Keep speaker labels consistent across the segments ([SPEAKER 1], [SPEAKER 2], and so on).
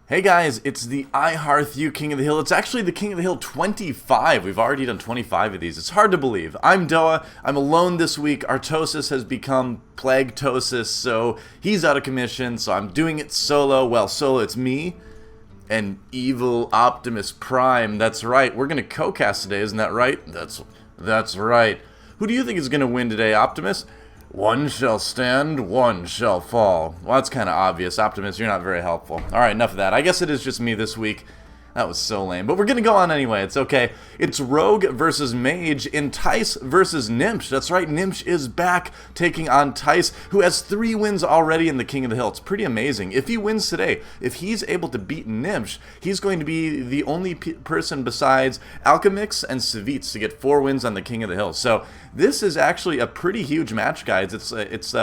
[SPEAKER 1] Hey guys, it's the iHearthU King of the Hill. It's actually the King of the Hill 25. We've already done 25 of these. It's hard to believe. I'm Doa. I'm alone this week. Artosis has become Plaguetosis, so he's out of commission, so I'm doing it solo. Well, solo, it's me and evil Optimus Prime. That's right. We're going to co-cast today, isn't that right? That's right. Who do you think is going to win today, Optimus? One shall stand, one shall fall. Well, that's kind of obvious. Optimus, you're not very helpful. Alright, enough of that. I guess it is just me this week. That was so lame. But we're going to go on anyway. It's okay. It's Rogue versus Mage in Thijs versus Gnimsh. That's right, Gnimsh is back taking on Thijs, who has 3 wins already in the King of the Hill. It's pretty amazing. If he wins today, if he's able to beat Gnimsh, he's going to be the only person besides Alchemix and Savitz to get 4 wins on the King of the Hill. So this is actually a pretty huge match, guys. It's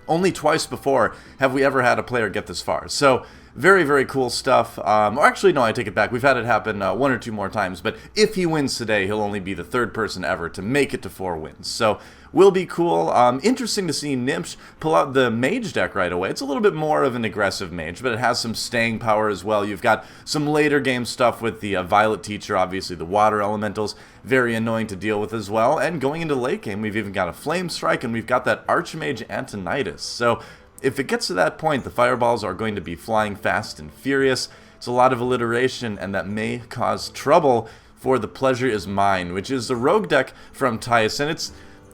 [SPEAKER 1] only twice before have we ever had a player get this far. So very, very cool stuff. Or actually, no, I take it back. We've had it happen 1 or 2 more times. But if he wins today, he'll only be the 3rd person ever to make it to 4 wins. So will be cool. Interesting to see Gnimsh pull out the mage deck right away. It's a little bit more of an aggressive mage, but it has some staying power as well. You've got some later game stuff with the Violet Teacher, obviously the water elementals, very annoying to deal with as well. And going into late game, we've even got a Flame Strike, and we've got that Archmage Antonidas. So if it gets to that point, the fireballs are going to be flying fast and furious. It's a lot of alliteration, and that may cause trouble for the Pleasure Is Mine, which is the rogue deck from Thijs, and it's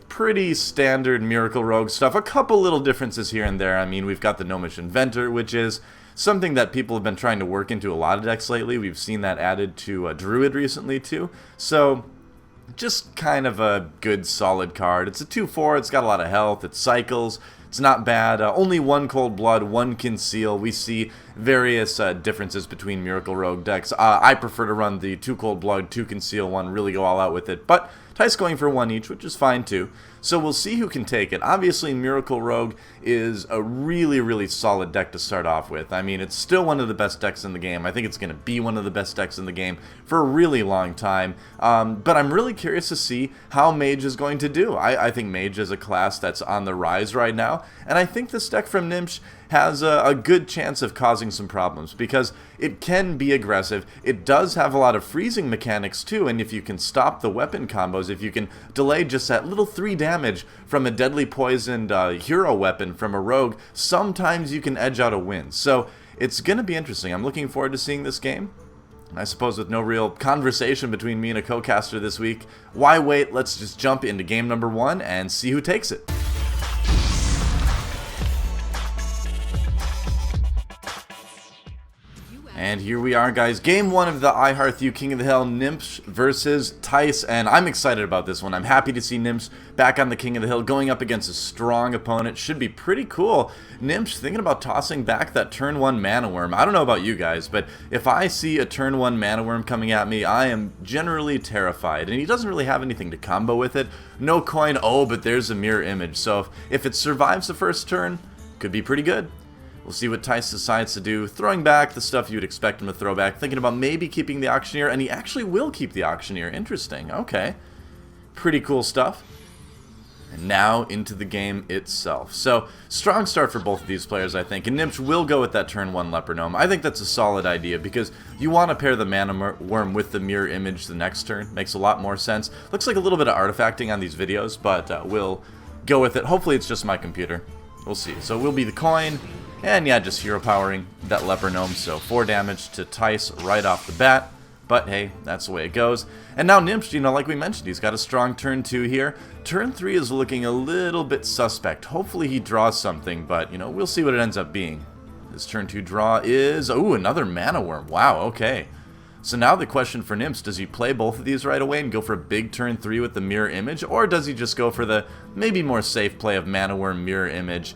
[SPEAKER 1] pretty standard Miracle Rogue stuff. A couple little differences here and there. I mean, we've got the Gnomish Inventor, which is something that people have been trying to work into a lot of decks lately. We've seen that added to Druid recently, too. So just kind of a good, solid card. It's a 2/4. It's got a lot of health. It cycles. It's not bad. Only 1 Cold Blood, 1 Conceal. We see various differences between Miracle Rogue decks. I prefer to run the 2 Cold Blood, 2 Conceal one, really go all out with it. But Thijs going for 1 each, which is fine too. So we'll see who can take it. Obviously, Miracle Rogue is a really, really solid deck to start off with. I mean, it's still one of the best decks in the game. I think it's going to be one of the best decks in the game for a really long time. But I'm really curious to see how Mage is going to do. I think Mage is a class that's on the rise right now. And I think this deck from Gnimsh has a good chance of causing some problems because it can be aggressive. It does have a lot of freezing mechanics too, and if you can stop the weapon combos, if you can delay just that little 3 damage from a deadly poisoned hero weapon from a rogue, sometimes you can edge out a win. So it's going to be interesting. I'm looking forward to seeing this game. I suppose with no real conversation between me and a co-caster this week, why wait? Let's just jump into game number 1 and see who takes it. And here we are, guys. Game 1 of the iHearthU King of the Hill, Gnimsh versus Thijs. And I'm excited about this one. I'm happy to see Gnimsh back on the King of the Hill, going up against a strong opponent. Should be pretty cool. Gnimsh thinking about tossing back that turn 1 Mana Worm. I don't know about you guys, but if I see a turn 1 Mana Worm coming at me, I am generally terrified. And he doesn't really have anything to combo with it. No coin, oh, but there's a mirror image. So if it survives the first turn, could be pretty good. We'll see what Thijs decides to do, throwing back the stuff you'd expect him to throw back, thinking about maybe keeping the Auctioneer, and he actually will keep the Auctioneer. Interesting, okay. Pretty cool stuff. And now into the game itself. So, strong start for both of these players, I think, and Gnimsh will go with that turn 1 Leper Gnome. I think that's a solid idea, because you want to pair the Mana Worm with the Mirror Image the next turn. Makes a lot more sense. Looks like a little bit of artifacting on these videos, but we'll go with it. Hopefully it's just my computer. We'll see. So it will be the coin. And yeah, just hero powering that Leper Gnome, so 4 damage to Thijs right off the bat. But hey, that's the way it goes. And now Gnimsh, you know, like we mentioned, he's got a strong turn 2 here. Turn 3 is looking a little bit suspect. Hopefully he draws something, but, you know, we'll see what it ends up being. His turn 2 draw is, ooh, another Mana Worm. Wow, okay. So now the question for Gnimsh, does he play both of these right away and go for a big turn 3 with the Mirror Image? Or does he just go for the maybe more safe play of Mana Worm, Mirror Image?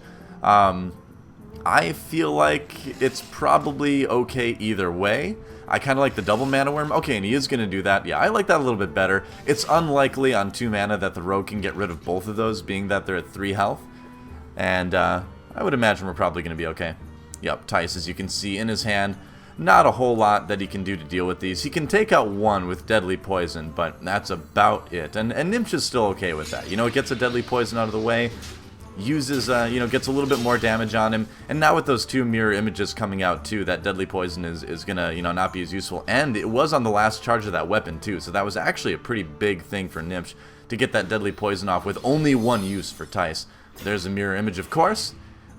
[SPEAKER 1] I feel like it's probably okay either way. I kind of like the double Mana Worm. Okay, and he is going to do that. Yeah, I like that a little bit better. It's unlikely on 2 mana that the rogue can get rid of both of those, being that they're at 3 health. And I would imagine we're probably going to be okay. Yep, Thijs, as you can see in his hand, not a whole lot that he can do to deal with these. He can take out 1 with Deadly Poison, but that's about it. And Gnimsh is still okay with that. You know, it gets a Deadly Poison out of the way. uses, you know, gets a little bit more damage on him. And now with those 2 mirror images coming out too, that deadly poison is gonna, you know, not be as useful. And it was on the last charge of that weapon too, so that was actually a pretty big thing for Gnimsh to get that deadly poison off with only 1 use for Thijs. There's a mirror image, of course.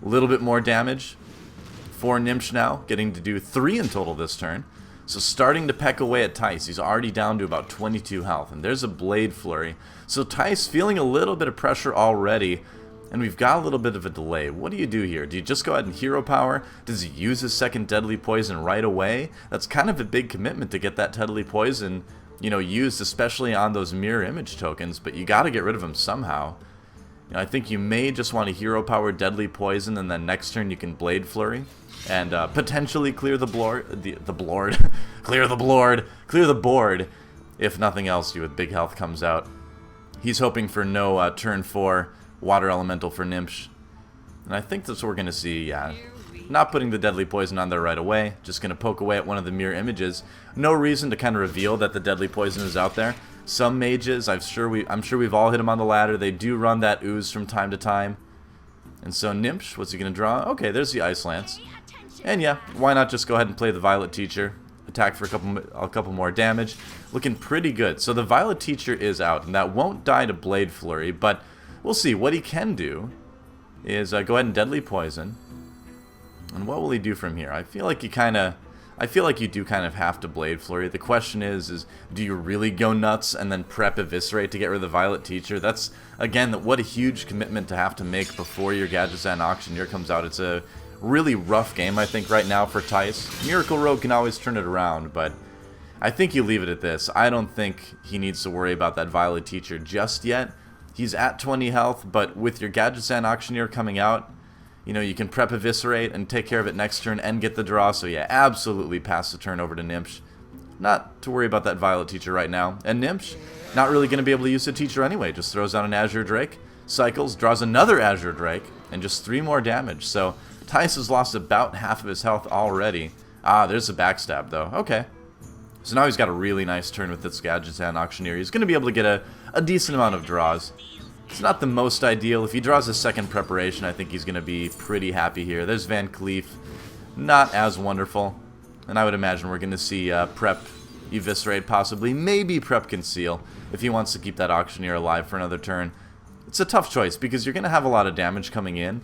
[SPEAKER 1] A little bit more damage for Gnimsh now, getting to do 3 in total this turn. So starting to peck away at Thijs. He's already down to about 22 health, and there's a Blade Flurry. So Thijs feeling a little bit of pressure already, and we've got a little bit of a delay. What do you do here? Do you just go ahead and hero power? Does he use his second deadly poison right away? That's kind of a big commitment to get that deadly poison, you know, used, especially on those mirror image tokens, but you got to get rid of them somehow. You know, I think you may just want to hero power deadly poison, and then next turn you can Blade Flurry and potentially clear the clear the board. If nothing else, you with big health comes out. He's hoping for no turn 4 water elemental for Gnimsh, and I think that's what we're gonna see. Yeah, not putting the deadly poison on there right away, just gonna poke away at one of the mirror images. No reason to kind of reveal that the deadly poison is out there. Some mages, I'm sure we've all hit him on the ladder. They do run that ooze from time to time. And so Gnimsh, what's he gonna draw? Okay, there's the Ice Lance. And yeah, why not just go ahead and play the Violet Teacher? Attack for a couple more damage. Looking pretty good. So the Violet Teacher is out, and that won't die to Blade Flurry, but we'll see. What he can do is go ahead and Deadly Poison. And what will he do from here? I feel like you do kind of have to Blade Flurry. The question is do you really go nuts and then prep Eviscerate to get rid of the Violet Teacher? That's, again, what a huge commitment to have to make before your Gadgetzan Auctioneer comes out. It's a really rough game, I think, right now for Thijs. Miracle Rogue can always turn it around, but I think you leave it at this. I don't think he needs to worry about that Violet Teacher just yet. He's at 20 health, but with your Gadgetzan Auctioneer coming out, you know, you can prep Eviscerate and take care of it next turn and get the draw. So yeah, absolutely pass the turn over to Gnimsh. Not to worry about that Violet Teacher right now. And Gnimsh, not really going to be able to use the Teacher anyway. Just throws out an Azure Drake, cycles, draws another Azure Drake, and just 3 more damage. So Thijs has lost about half of his health already. Ah, there's a backstab though. Okay. So now he's got a really nice turn with this Gadgetzan Auctioneer. He's going to be able to get a decent amount of draws. It's not the most ideal. If he draws a second preparation, I think he's going to be pretty happy here. There's Van Cleef. Not as wonderful. And I would imagine we're going to see prep Eviscerate possibly. Maybe prep Conceal if he wants to keep that Auctioneer alive for another turn. It's a tough choice because you're going to have a lot of damage coming in.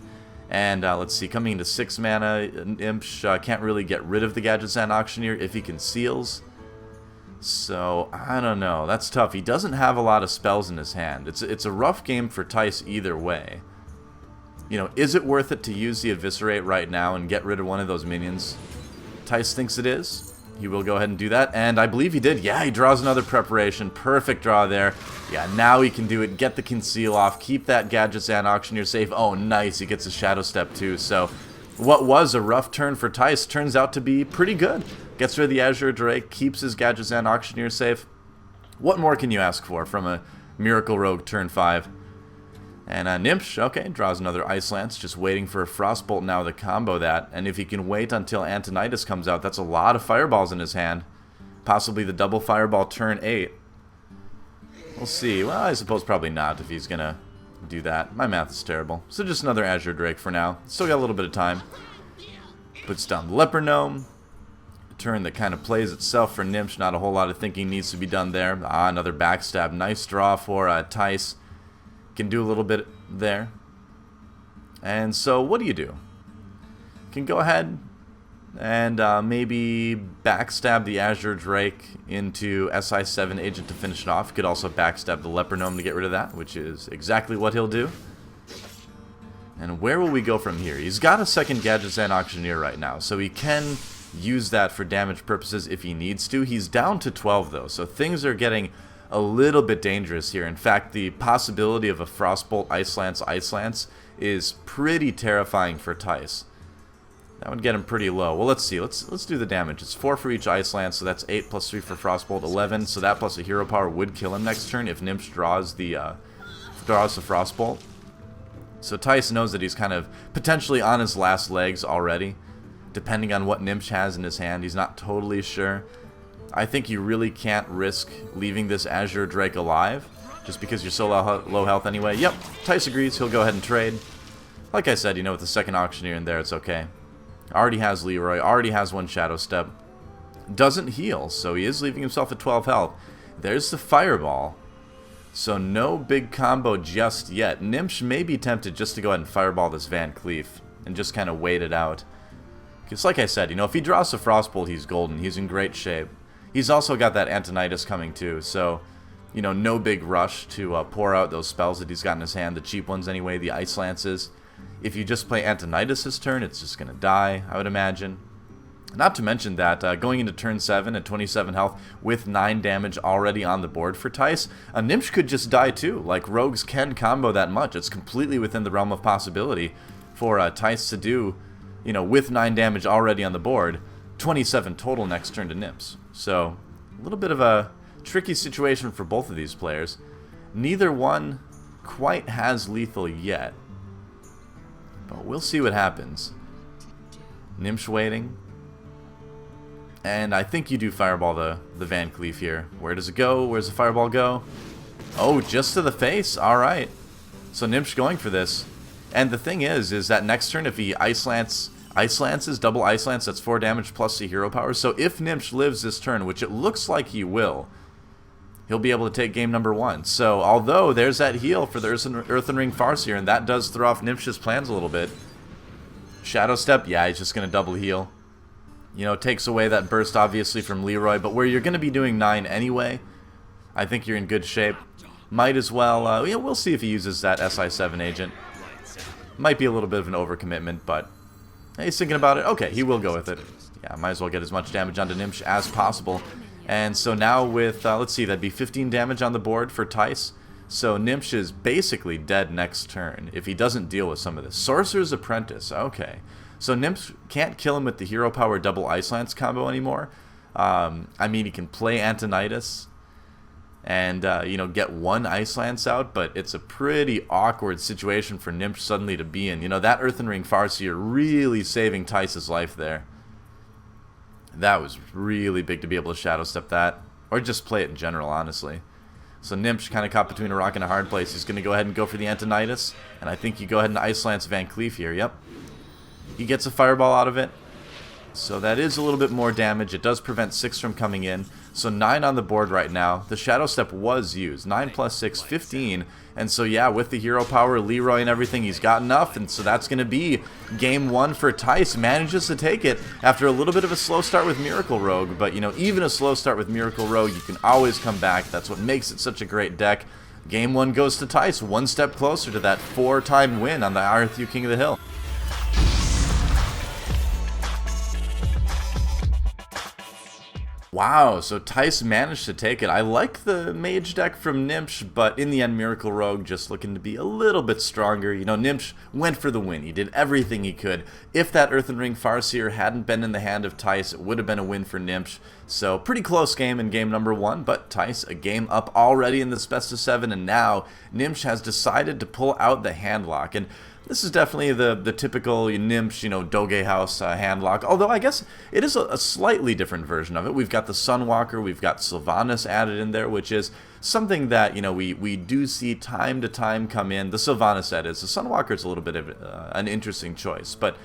[SPEAKER 1] And let's see, coming into 6 mana, Gnimsh can't really get rid of the Gadgetzan Auctioneer if he conceals. So, I don't know. That's tough. He doesn't have a lot of spells in his hand. It's a rough game for Thijs either way. You know, is it worth it to use the Eviscerate right now and get rid of one of those minions? Thijs thinks it is. He will go ahead and do that, and I believe he did. Yeah, he draws another preparation. Perfect draw there. Yeah, now he can do it. Get the Conceal off. Keep that Gadgetzan Auctioneer safe. Oh, nice. He gets a Shadow Step too. So, what was a rough turn for Thijs turns out to be pretty good. Gets rid of the Azure Drake, keeps his Gadgetzan Auctioneer safe. What more can you ask for from a Miracle Rogue turn 5? And Gnimsh, okay, draws another Ice Lance, just waiting for a Frostbolt now to combo that. And if he can wait until Antonidas comes out, that's a lot of Fireballs in his hand. Possibly the double Fireball turn 8. We'll see. Well, I suppose probably not if he's going to do that. My math is terrible. So just another Azure Drake for now. Still got a little bit of time. Puts down the Leper Gnome. Turn that kind of plays itself for Gnimsh. Not a whole lot of thinking needs to be done there. Ah, another backstab. Nice draw for Thijs. Can do a little bit there. And so what do? Can go ahead and maybe backstab the Azure Drake into SI7 Agent to finish it off. Could also backstab the Leper Gnome to get rid of that, which is exactly what he'll do. And where will we go from here? He's got a second Gadgetzan Auctioneer right now, so he can use that for damage purposes if he needs to. He's down to 12 though, so things are getting a little bit dangerous here. In fact, the possibility of a Frostbolt Ice Lance is pretty terrifying for Thijs. That would get him pretty low. Well, let's see. Let's do the damage. It's 4 for each Ice Lance, so that's 8 plus 3 for Frostbolt, 11. So that plus a Hero Power would kill him next turn if Gnimsh draws the Frostbolt. So Thijs knows that he's kind of potentially on his last legs already. Depending on what Gnimsh has in his hand, he's not totally sure. I think you really can't risk leaving this Azure Drake alive, just because you're so low health anyway. Yep, Thijs agrees. He'll go ahead and trade. Like I said, you know, with the second Auctioneer in there, it's okay. Already has Leroy, already has one Shadow Step. Doesn't heal, so he is leaving himself at 12 health. There's the Fireball. So no big combo just yet. Gnimsh may be tempted just to go ahead and Fireball this Van Cleef and just kind of wait it out. Because like I said, you know, if he draws the Frostbolt, he's golden. He's in great shape. He's also got that Antonidas coming too, so, you know, no big rush to pour out those spells that he's got in his hand, the cheap ones anyway, the Ice Lances. If you just play Antonidas this turn, it's just going to die, I would imagine. Not to mention that, going into turn 7 at 27 health with 9 damage already on the board for Thijs, a Gnimsh could just die too. Like, rogues can combo that much. It's completely within the realm of possibility for Thijs to do, you know, with 9 damage already on the board, 27 total next turn to Gnimsh. So, a little bit of a tricky situation for both of these players. Neither one quite has lethal yet, but we'll see what happens. Gnimsh waiting. And I think you do Fireball the Van Cleef here. Where does it go? Where's the Fireball go? Oh, just to the face. Alright. So Gnimsh going for this. And the thing is that next turn, if he Ice Lances, double Ice Lance, that's 4 damage plus the hero power. So if Gnimsh lives this turn, which it looks like he will, he'll be able to take game number 1. So although there's that heal for the Earthen Ring Farseer, and that does throw off Gnimsh's plans a little bit. Shadow Step, yeah, he's just going to double heal. You know, takes away that burst, obviously, from Leroy. But where you're going to be doing 9 anyway, I think you're in good shape. Might as well, yeah, we'll see if he uses that SI7 agent. Might be a little bit of an overcommitment, but he's thinking about it. Okay, he will go with it. Yeah, might as well get as much damage onto Gnimsh as possible. And so now with, let's see, that'd be 15 damage on the board for Thijs. So Gnimsh is basically dead next turn if he doesn't deal with some of this. Sorcerer's Apprentice, okay. So Gnimsh can't kill him with the hero power double Ice Lance combo anymore. I mean, he can play Antonidas and, you know, get one Ice Lance out, but it's a pretty awkward situation for Gnimsh suddenly to be in. You know, that Earthen Ring Farseer really saving Thijs' life there. That was really big to be able to Shadow Step that, or just play it in general, honestly. So Gnimsh kind of caught between a rock and a hard place. He's going to go ahead and go for the Antonidas, and I think you go ahead and Ice Lance Van Cleef here, yep. He gets a Fireball out of it, so that is a little bit more damage. It does prevent 6 from coming in, so 9 on the board right now. The Shadow Step was used, 9 plus 6, 15, and so yeah, with the hero power, Leroy and everything, he's got enough, and so that's going to be game 1 for Thijs. Manages to take it after a little bit of a slow start with Miracle Rogue, but you know, even a slow start with Miracle Rogue, you can always come back. That's what makes it such a great deck. Game 1 goes to Thijs, one step closer to that 4-time win on the Hearthstone King of the Hill. Wow, so Thijs managed to take it. I like the Mage deck from Gnimsh, but in the end, Miracle Rogue just looking to be a little bit stronger. You know, Gnimsh went for the win. He did everything he could. If that Earthen Ring Farseer hadn't been in the hand of Thijs, it would have been a win for Gnimsh. So, pretty close game in game number 1, but Thijs a game up already in this best of 7, and now Gnimsh has decided to pull out the handlock. And this is definitely the typical Gnimsh, you know, Doge House handlock, although I guess it is a slightly different version of it. We've got the Sunwalker, we've got Sylvanas added in there, which is something that, you know, we do see time to time come in. The Sylvanas, that is. The Sunwalker is a little bit of an interesting choice, but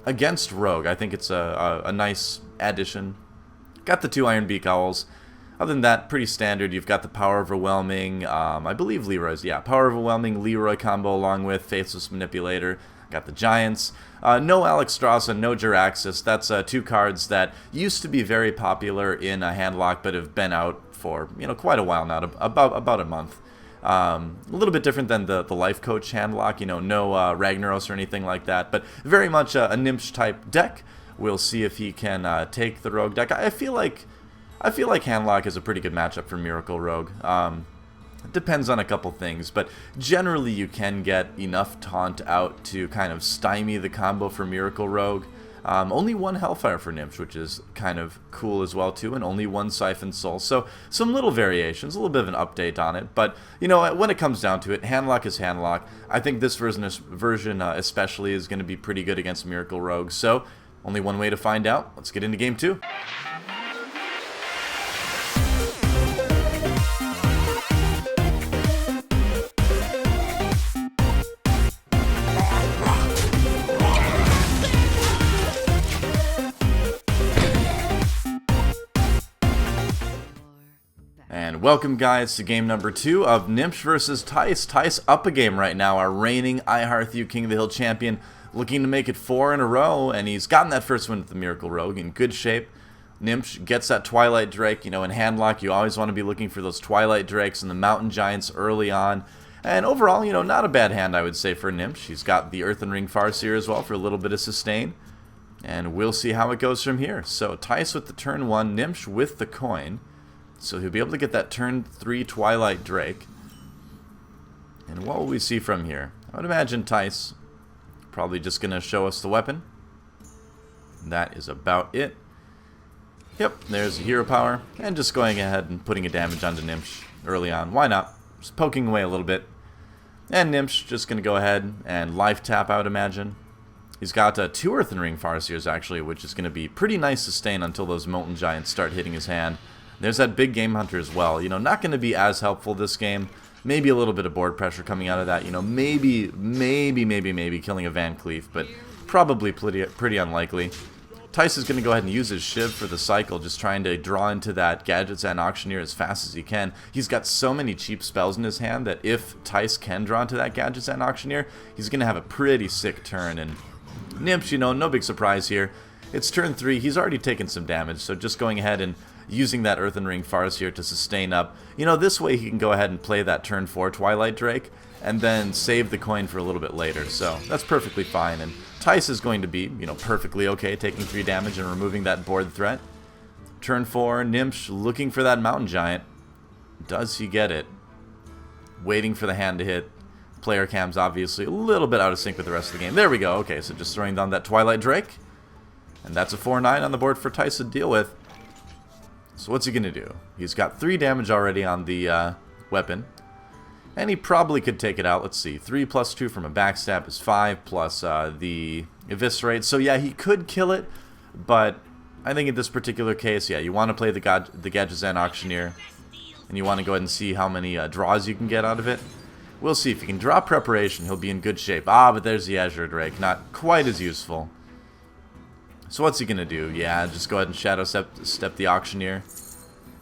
[SPEAKER 1] against Rogue, I think it's a nice addition. Got the 2 Iron Beak Owls. Other than that, pretty standard. You've got the Power Overwhelming, I believe Leroy's, yeah, Power Overwhelming, Leroy combo along with Faithless Manipulator. Got the Giants. No Alexstrasza, no Jiraxis. That's 2 cards that used to be very popular in a handlock, but have been out for, you know, quite a while now, about a month. A little bit different than the Life Coach handlock, you know, no Ragnaros or anything like that, but very much a Gnimsh type deck. We'll see if he can take the Rogue deck. I feel like Handlock is a pretty good matchup for Miracle Rogue. It depends on a couple things, but generally you can get enough taunt out to kind of stymie the combo for Miracle Rogue. Only 1 Hellfire for Gnimsh, which is kind of cool as well too, and only 1 Siphon Soul. So some little variations, a little bit of an update on it, but you know, when it comes down to it, Handlock is Handlock. I think this version especially is going to be pretty good against Miracle Rogue, so only one way to find out. Let's get into game 2. welcome guys to game number 2 of Gnimsh versus Thijs. Thijs up a game right now, our reigning iHearthU King of the Hill champion, looking to make it 4 in a row, and he's gotten that first win with the Miracle Rogue in good shape. Gnimsh gets that Twilight Drake. You know, in handlock, you always want to be looking for those Twilight Drakes and the Mountain Giants early on. And overall, you know, not a bad hand, I would say, for Gnimsh. He's got the Earthen Ring Farseer as well for a little bit of sustain. And we'll see how it goes from here. So, Thijs with the turn 1, Gnimsh with the coin. So he'll be able to get that turn 3 Twilight Drake. And what will we see from here? I would imagine Thijs probably just going to show us the weapon. That is about it. Yep, there's the hero power. And just going ahead and putting a damage onto Gnimsh early on. Why not? Just poking away a little bit. And Gnimsh just going to go ahead and life tap, I would imagine. He's got 2 Earthen Ring Farseers, actually, which is going to be pretty nice sustain until those Molten Giants start hitting his hand. There's that big Game Hunter as well. You know, not going to be as helpful this game. Maybe a little bit of board pressure coming out of that. You know, maybe killing a Van Cleef, but probably pretty unlikely. Thijs is going to go ahead and use his Shiv for the cycle, just trying to draw into that Gadgets and Auctioneer as fast as he can. He's got so many cheap spells in his hand that if Thijs can draw into that Gadgets and Auctioneer, he's going to have a pretty sick turn. And Gnimsh, you know, no big surprise here. It's turn 3. He's already taken some damage, so just going ahead and using that Earthen Ring Farseer to sustain up. You know, this way he can go ahead and play that turn 4 Twilight Drake and then save the coin for a little bit later. So that's perfectly fine. And Thijs is going to be, you know, perfectly okay taking 3 damage and removing that board threat. Turn 4, Gnimsh looking for that Mountain Giant. Does he get it? Waiting for the hand to hit. Player cam's obviously a little bit out of sync with the rest of the game. There we go. Okay, so just throwing down that Twilight Drake. And that's a 4-9 on the board for Thijs to deal with. So what's he going to do? He's got 3 damage already on the weapon. And he probably could take it out. Let's see. 3 plus 2 from a backstab is 5 plus the Eviscerate. So yeah, he could kill it. But I think in this particular case, yeah, you want to play the Gadgetzan Auctioneer. And you want to go ahead and see how many draws you can get out of it. We'll see. If he can draw Preparation, he'll be in good shape. Ah, but there's the Azure Drake. Not quite as useful. So what's he going to do? Yeah, just go ahead and Shadow Step the Auctioneer.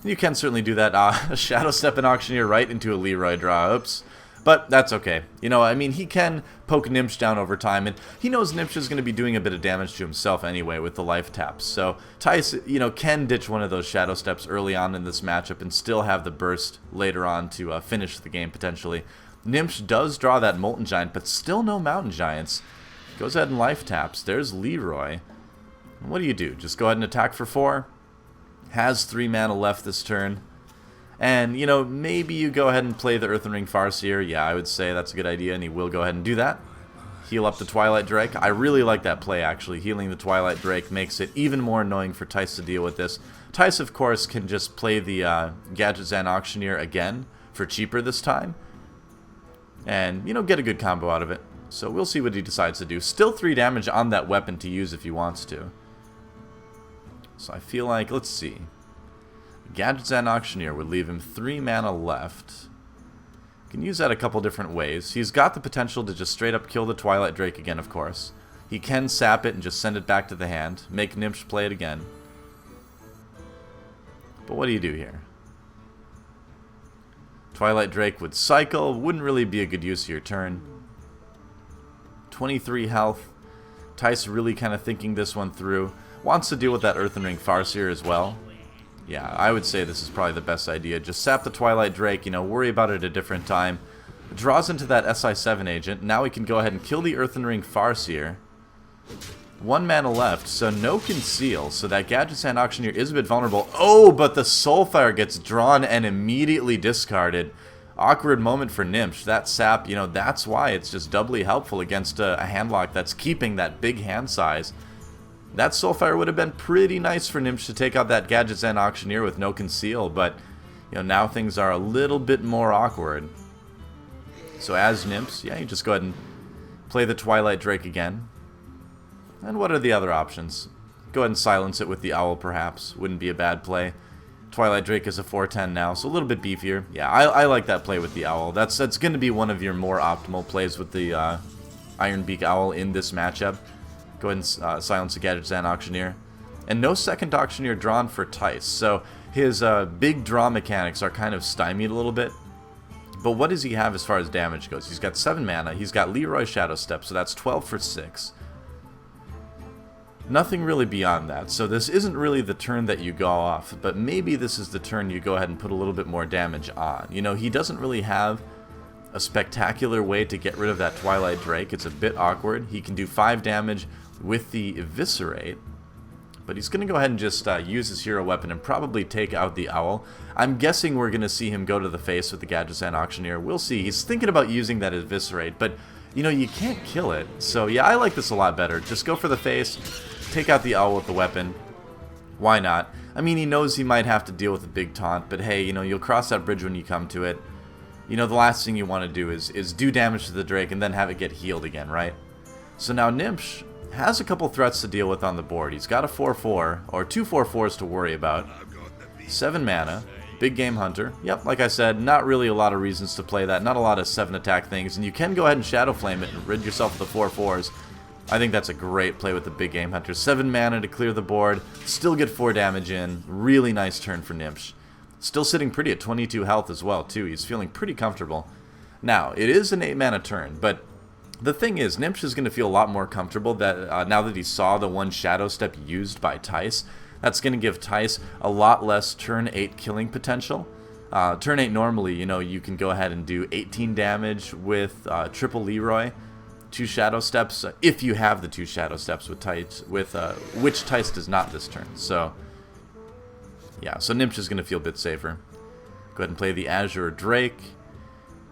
[SPEAKER 1] You can certainly do that. Shadow Step an Auctioneer right into a Leroy draw. Oops. But that's okay. You know, I mean, he can poke Gnimsh down over time, and he knows Gnimsh is going to be doing a bit of damage to himself anyway with the life taps. So Thijs, you know, can ditch one of those Shadow Steps early on in this matchup and still have the burst later on to finish the game potentially. Gnimsh does draw that Molten Giant, but still no Mountain Giants. Goes ahead and life taps. There's Leroy. What do you do? Just go ahead and attack for 4. Has 3 mana left this turn. And, you know, maybe you go ahead and play the Earthen Ring Farseer. Yeah, I would say that's a good idea, and he will go ahead and do that. Heal up the Twilight Drake. I really like that play, actually. Healing the Twilight Drake makes it even more annoying for Thijs to deal with this. Thijs, of course, can just play the Gadgetzan Auctioneer again for cheaper this time. And, you know, get a good combo out of it. So we'll see what he decides to do. Still 3 damage on that weapon to use if he wants to. So I feel like, let's see. Gadgetzan Auctioneer would leave him 3 mana left. Can use that a couple different ways. He's got the potential to just straight up kill the Twilight Drake again, of course. He can sap it and just send it back to the hand. Make Gnimsh play it again. But what do you do here? Twilight Drake would cycle. Wouldn't really be a good use of your turn. 23 health. Thijs really kind of thinking this one through. Wants to deal with that Earthen Ring Farseer as well. Yeah, I would say this is probably the best idea. Just sap the Twilight Drake, you know, worry about it at a different time. Draws into that SI7 agent. Now we can go ahead and kill the Earthen Ring Farseer. 1 mana left, so no Conceal. So that Gadgetzan Auctioneer is a bit vulnerable. Oh, but the Soulfire gets drawn and immediately discarded. Awkward moment for Gnimsh. That sap, you know, that's why it's just doubly helpful against a handlock that's keeping that big hand size. That Soulfire would have been pretty nice for Gnimsh to take out that Gadgetzan Auctioneer with no Conceal, but, you know, now things are a little bit more awkward. So as Gnimsh, yeah, you just go ahead and play the Twilight Drake again. And what are the other options? Go ahead and silence it with the Owl, perhaps. Wouldn't be a bad play. Twilight Drake is a 4/10 now, so a little bit beefier. Yeah, I like that play with the Owl. That's going to be one of your more optimal plays with the Ironbeak Owl in this matchup. Go ahead and silence the Gadgetzan Auctioneer. And no second Auctioneer drawn for Thijs. So His big draw mechanics are kind of stymied a little bit. But what does he have as far as damage goes? He's got 7 mana. He's got Leroy Shadow Step, so that's 12 for 6. Nothing really beyond that. So this isn't really the turn that you go off, but maybe this is the turn you go ahead and put a little bit more damage on. You know, he doesn't really have a spectacular way to get rid of that Twilight Drake. It's a bit awkward. He can do 5 damage with the Eviscerate. But he's going to go ahead and just use his hero weapon and probably take out the Owl. I'm guessing we're going to see him go to the face with the Gadgetzan Auctioneer. We'll see. He's thinking about using that Eviscerate, but, you know, you can't kill it. So, yeah, I like this a lot better. Just go for the face, take out the Owl with the weapon. Why not? I mean, he knows he might have to deal with a big taunt, but hey, you know, you'll cross that bridge when you come to it. You know, the last thing you want to do is do damage to the Drake and then have it get healed again, right? So now Gnimsh has a couple threats to deal with on the board. He's got a 4/4, or 2 4/4s to worry about. 7 mana, big game hunter. Yep, like I said, not really a lot of reasons to play that. Not a lot of 7 attack things, and you can go ahead and Shadow Flame it and rid yourself of the 4/4s. I think that's a great play with the big game hunter. 7 mana to clear the board, still get 4 damage in. Really nice turn for Gnimsh. Still sitting pretty at 22 health as well, too. He's feeling pretty comfortable. Now, it is an 8 mana turn, but the thing is, Gnimsh is going to feel a lot more comfortable that now that he saw the 1 Shadow Step used by Thijs. That's going to give Thijs a lot less turn 8 killing potential. Turn 8 normally, you know, you can go ahead and do 18 damage with triple Leroy, 2 Shadow Steps, if you have the 2 Shadow Steps with Thijs, which Thijs does not this turn. So, yeah, so Gnimsh is going to feel a bit safer. Go ahead and play the Azure Drake.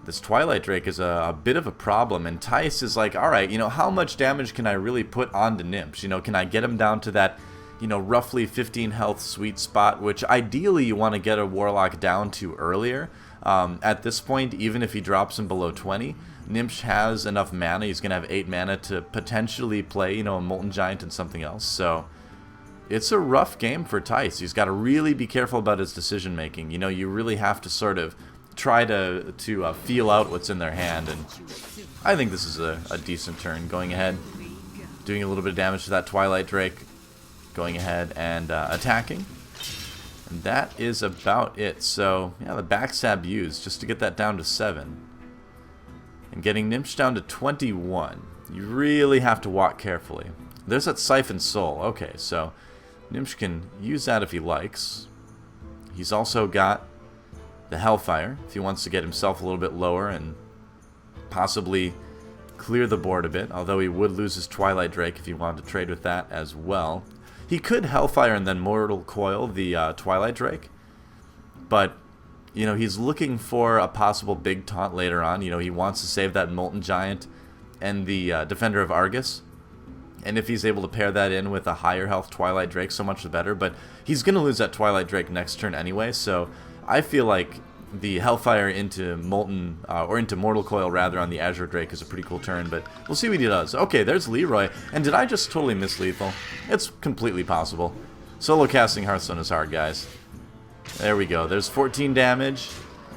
[SPEAKER 1] This Twilight Drake is a bit of a problem, and Thijs is like, alright, you know, how much damage can I really put onto Gnimsh? You know, can I get him down to that, you know, roughly 15 health sweet spot, which ideally you want to get a Warlock down to earlier. At this point, even if he drops him below 20, Gnimsh has enough mana. He's going to have 8 mana to potentially play, you know, a Molten Giant and something else. So it's a rough game for Thijs. He's got to really be careful about his decision making. You know, you really have to sort of try to feel out what's in their hand, and I think this is a decent turn. Going ahead, doing a little bit of damage to that Twilight Drake, going ahead and attacking, and that is about it. So yeah, the backstab used just to get that down to 7, and getting Gnimsh down to 21. You really have to walk carefully. There's that Siphon Soul. Okay, so Gnimsh can use that if he likes. He's also got the Hellfire, if he wants to get himself a little bit lower and possibly clear the board a bit, although he would lose his Twilight Drake if he wanted to trade with that as well. He could Hellfire and then Mortal Coil the Twilight Drake, but, you know, he's looking for a possible big taunt later on. You know, he wants to save that Molten Giant and the Defender of Argus, and if he's able to pair that in with a higher health Twilight Drake, so much the better, but he's going to lose that Twilight Drake next turn anyway, so I feel like the Hellfire into Molten, or into Mortal Coil rather, on the Azure Drake is a pretty cool turn, but we'll see what he does. Okay, there's Leroy, and did I just totally miss lethal? It's completely possible. Solo casting Hearthstone is hard, guys. There we go, there's 14 damage,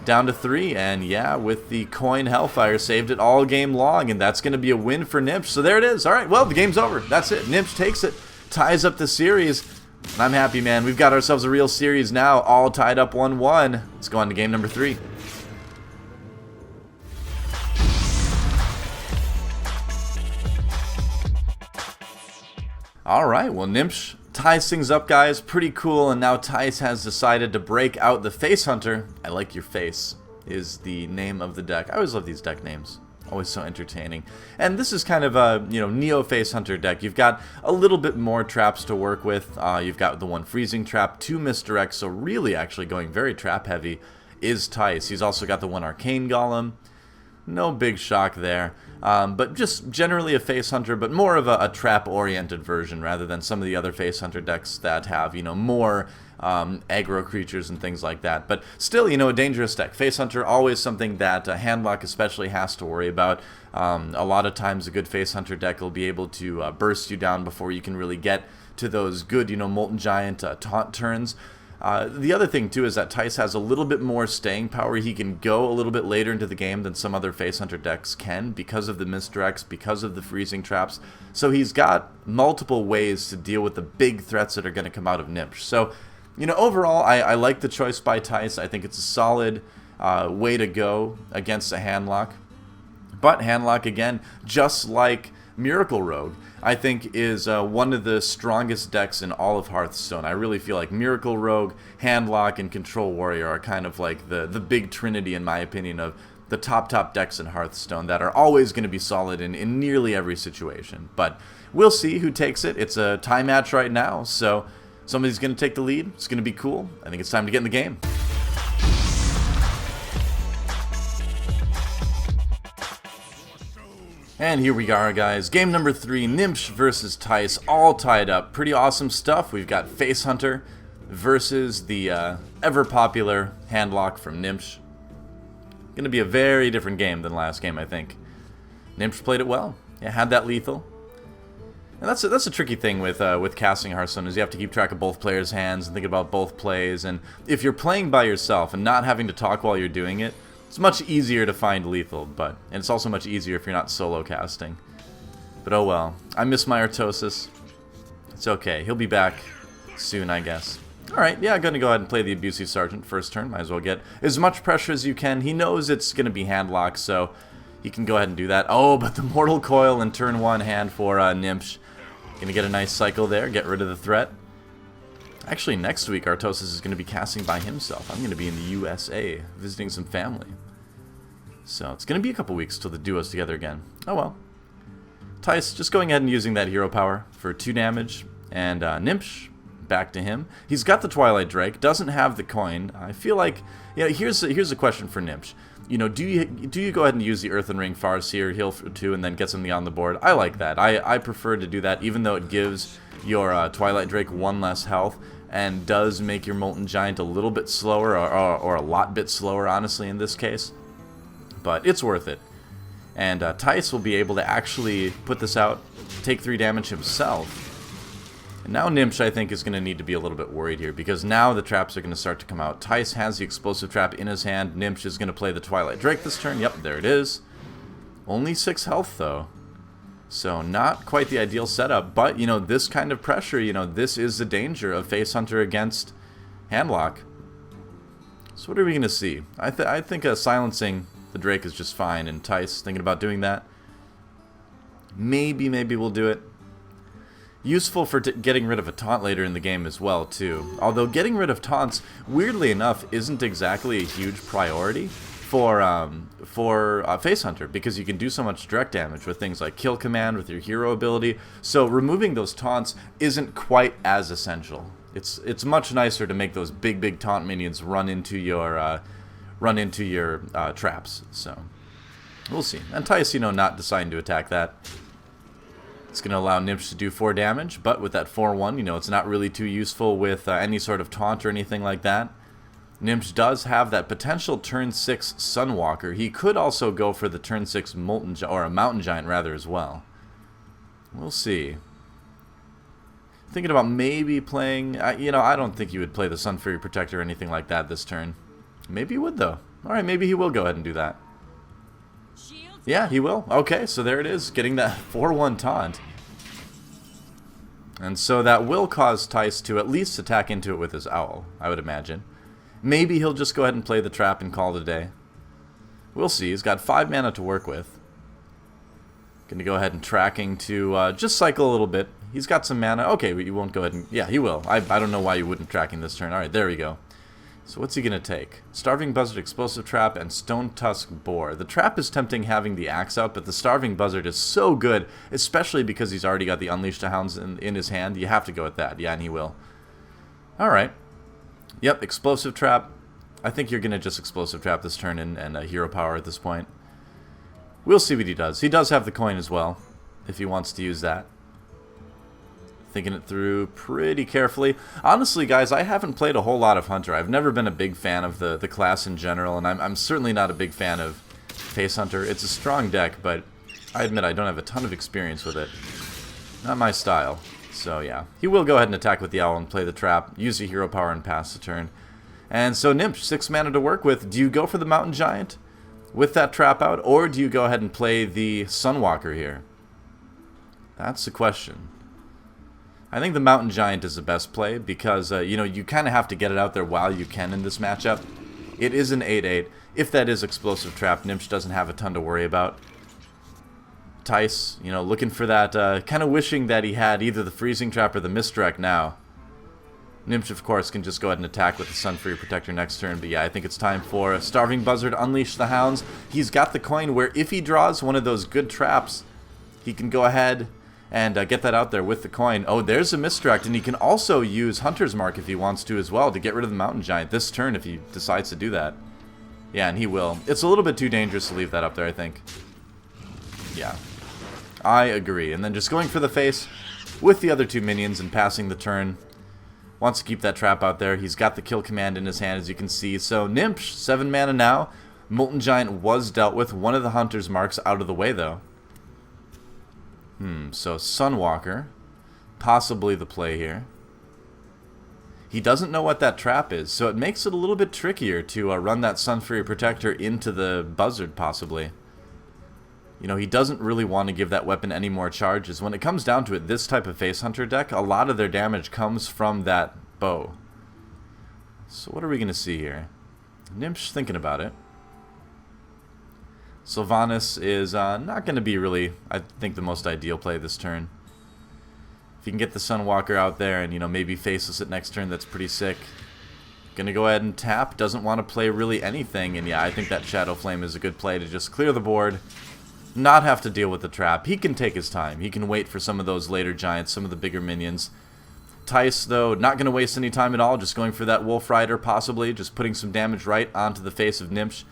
[SPEAKER 1] down to 3, and yeah, with the coin Hellfire, saved it all game long, and that's going to be a win for Gnimsh, so there it is. Alright, well, the game's over. That's it. Gnimsh takes it, ties up the series. I'm happy, man. We've got ourselves a real series now, all tied up 1-1. Let's go on to game number 3. Alright, well, Gnimsh ties things up, guys. Pretty cool, and now Thijs has decided to break out the Face Hunter. I like your face is the name of the deck. I always love these deck names. Always so entertaining. And this is kind of a, you know, Neo Face Hunter deck. You've got a little bit more traps to work with. You've got the 1 Freezing Trap, 2 Misdirect, so really actually going very trap heavy is Thijs. He's also got the 1 Arcane Golem. No big shock there. But just generally a Face Hunter, but more of a trap-oriented version rather than some of the other Face Hunter decks that have, you know, more aggro creatures and things like that. But still, you know, a dangerous deck. Face Hunter, always something that Handlock especially has to worry about. A lot of times a good Face Hunter deck will be able to burst you down before you can really get to those good, you know, Molten Giant taunt turns. The other thing, too, is that Thijs has a little bit more staying power. He can go a little bit later into the game than some other Face Hunter decks can because of the misdirects, because of the freezing traps. So he's got multiple ways to deal with the big threats that are going to come out of Gnimsh. So you know, overall, I like the choice by Theis. I think it's a solid way to go against a handlock. But handlock, again, just like Miracle Rogue, I think is one of the strongest decks in all of Hearthstone. I really feel like Miracle Rogue, handlock, and Control Warrior are kind of like the big trinity, in my opinion, of the top decks in Hearthstone that are always going to be solid in nearly every situation. But we'll see who takes it. It's a tie match right now, so somebody's going to take the lead. It's going to be cool. I think it's time to get in the game. And here we are, guys. Game number 3, Gnimsh versus Theis, all tied up. Pretty awesome stuff. We've got Face Hunter versus the ever-popular handlock from Gnimsh. Going to be a very different game than last game, I think. Gnimsh played it well. Yeah, had that lethal. And that's a tricky thing with casting Hearthstone, is you have to keep track of both players' hands and think about both plays. And if you're playing by yourself and not having to talk while you're doing it, it's much easier to find lethal, and it's also much easier if you're not solo casting. But oh well. I miss my Artosis. It's okay. He'll be back soon, I guess. Alright, yeah, I'm going to go ahead and play the Abusive Sergeant first turn. Might as well get as much pressure as you can. He knows it's going to be handlock, so he can go ahead and do that. Oh, but the Mortal Coil in turn 1 hand for Gnimsh. Going to get a nice cycle there, get rid of the threat. Actually, next week, Artosis is going to be casting by himself. I'm going to be in the USA, visiting some family. So, it's going to be a couple weeks till the duo's together again. Oh well. Theis, just going ahead and using that hero power for 2 damage. And Gnimsh, back to him. He's got the Twilight Drake, doesn't have the coin. I feel like, you know, here's a question for Gnimsh. You know, do you go ahead and use the Earthen Ring Farseer, heal for 2, and then get something on the board? I like that. I prefer to do that, even though it gives your Twilight Drake 1 less health, and does make your Molten Giant a little bit slower, or a lot bit slower, honestly, in this case. But it's worth it. And Theis will be able to actually put this out, take 3 damage himself. And now Gnimsh, I think, is going to need to be a little bit worried here, because now the traps are going to start to come out. Theis has the Explosive Trap in his hand. Gnimsh is going to play the Twilight Drake this turn. Yep, there it is. Only 6 health, though. So not quite the ideal setup, but, you know, this kind of pressure, you know, this is the danger of Face Hunter against handlock. So what are we going to see? I think silencing the Drake is just fine, and Theis thinking about doing that. Maybe we'll do it. Useful for getting rid of a taunt later in the game as well, too. Although getting rid of taunts, weirdly enough, isn't exactly a huge priority for Face Hunter, because you can do so much direct damage with things like Kill Command with your hero ability. So removing those taunts isn't quite as essential. It's much nicer to make those big taunt minions run into your traps. So we'll see. And Theis, you know, not deciding to attack that. It's going to allow Gnimsh to do 4 damage, but with that 4-1, you know, it's not really too useful with any sort of taunt or anything like that. Gnimsh does have that potential turn 6 Sunwalker. He could also go for the turn 6 Mountain Giant rather as well. We'll see. Thinking about maybe playing, you know, I don't think you would play the Sun Fury Protector or anything like that this turn. Maybe you would, though. Alright, maybe he will go ahead and do that. Yeah, he will. Okay, so there it is, getting that 4-1 taunt. And so that will cause Theis to at least attack into it with his Owl, I would imagine. Maybe he'll just go ahead and play the trap and call it a day. We'll see. He's got 5 mana to work with. Gonna go ahead and tracking to just cycle a little bit. He's got some mana. Okay, you won't go ahead and... Yeah, he will. I don't know why you wouldn't tracking this turn. Alright, there we go. So what's he going to take? Starving Buzzard, Explosive Trap, and Stone Tusk Boar. The trap is tempting having the axe out, but the Starving Buzzard is so good, especially because he's already got the Unleash the Hounds in his hand. You have to go with that. Yeah, and he will. Alright. Yep, Explosive Trap. I think you're going to just Explosive Trap this turn and Hero Power at this point. We'll see what he does. He does have the coin as well, if he wants to use that. Thinking it through pretty carefully. Honestly, guys, I haven't played a whole lot of Hunter. I've never been a big fan of the class in general, and I'm certainly not a big fan of Face Hunter. It's a strong deck, but I admit I don't have a ton of experience with it. Not my style. So yeah, he will go ahead and attack with the Owl and play the trap, use the hero power and pass the turn. And so Gnimsh, 6 mana to work with. Do you go for the Mountain Giant with that trap out, or do you go ahead and play the Sunwalker here? That's the question. I think the Mountain Giant is the best play because, you know, you kind of have to get it out there while you can in this matchup. It is an 8/8. If that is Explosive Trap, Gnimsh doesn't have a ton to worry about. Thijs, you know, looking for that, kind of wishing that he had either the Freezing Trap or the Misdirect now. Gnimsh, of course, can just go ahead and attack with the Sun Fury Protector next turn, but yeah, I think it's time for Starving Buzzard, Unleash the Hounds. He's got the coin where if he draws one of those good traps, he can go ahead and get that out there with the coin. Oh, there's a Misdirect, and he can also use Hunter's Mark if he wants to as well to get rid of the Mountain Giant this turn if he decides to do that. Yeah, and he will. It's a little bit too dangerous to leave that up there, I think. Yeah, I agree. And then just going for the face with the other two minions and passing the turn. Wants to keep that trap out there. He's got the kill command in his hand, as you can see. So Gnimsh, 7 mana now. Molten Giant was dealt with. One of the Hunter's Marks out of the way, though. So Sunwalker, possibly the play here. He doesn't know what that trap is, so it makes it a little bit trickier to run that Sun Fury Protector into the Buzzard, possibly. You know, he doesn't really want to give that weapon any more charges. When it comes down to it, this type of Face Hunter deck, a lot of their damage comes from that bow. So what are we going to see here? Gnimsh thinking about it. Sylvanas is not going to be really, I think, the most ideal play this turn. If you can get the Sunwalker out there and, you know, maybe faceless it next turn, that's pretty sick. Gonna go ahead and tap. Doesn't want to play really anything. And yeah, I think that Shadow Flame is a good play to just clear the board. Not have to deal with the trap. He can take his time. He can wait for some of those later giants, some of the bigger minions. Thijs, though, not going to waste any time at all. Just going for that Wolf Rider, possibly. Just putting some damage right onto the face of Gnimsh.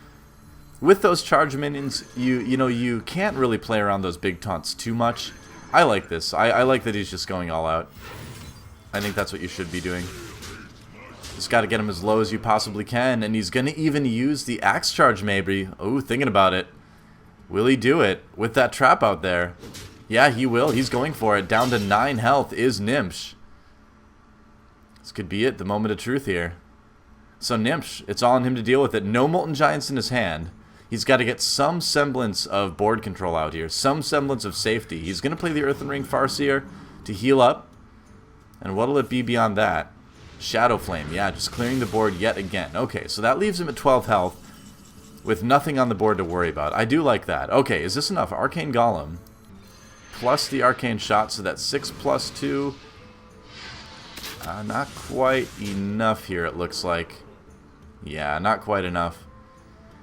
[SPEAKER 1] With those charge minions, you know, you can't really play around those big taunts too much. I like this. I like that he's just going all out. I think that's what you should be doing. Just got to get him as low as you possibly can. And he's going to even use the Axe Charge, maybe. Oh, thinking about it. Will he do it with that trap out there? Yeah, he will. He's going for it. Down to 9 health is Gnimsh. This could be it, the moment of truth here. So Gnimsh, it's all on him to deal with it. No Molten Giants in his hand. He's got to get some semblance of board control out here. Some semblance of safety. He's going to play the Earthen Ring Farseer to heal up. And what'll it be beyond that? Shadow Flame. Yeah, just clearing the board yet again. Okay, so that leaves him at 12 health. With nothing on the board to worry about. I do like that. Okay, is this enough? Arcane Golem. Plus the Arcane Shot, so that's 6 plus 2. Not quite enough here, it looks like. Yeah, not quite enough.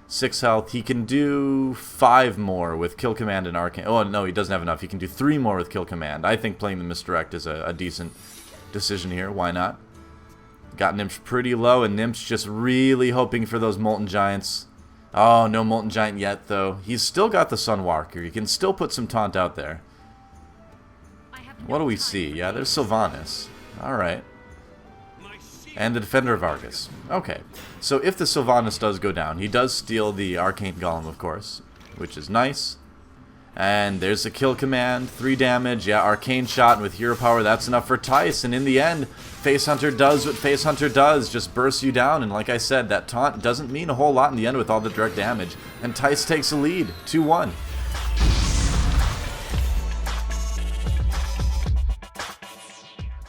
[SPEAKER 1] 6 health. He can do 5 more with Kill Command and Arcane. Oh, no, he doesn't have enough. He can do 3 more with Kill Command. I think playing the Misdirect is a decent decision here. Why not? Got Gnimsh pretty low, and Gnimsh just really hoping for those Molten Giants. Oh, no Molten Giant yet, though. He's still got the Sunwalker. He can still put some taunt out there. What do we see? Yeah, there's Sylvanas. Alright. And the Defender of Argus. Okay. So if the Sylvanas does go down, he does steal the Arcane Golem, of course, which is nice. And there's the Kill Command, 3 damage. Yeah, Arcane Shot, and with Hero Power, that's enough for Thijs. And in the end, Face Hunter does what Face Hunter does, just bursts you down. And like I said, that taunt doesn't mean a whole lot in the end with all the direct damage. And Thijs takes the lead, 2-1.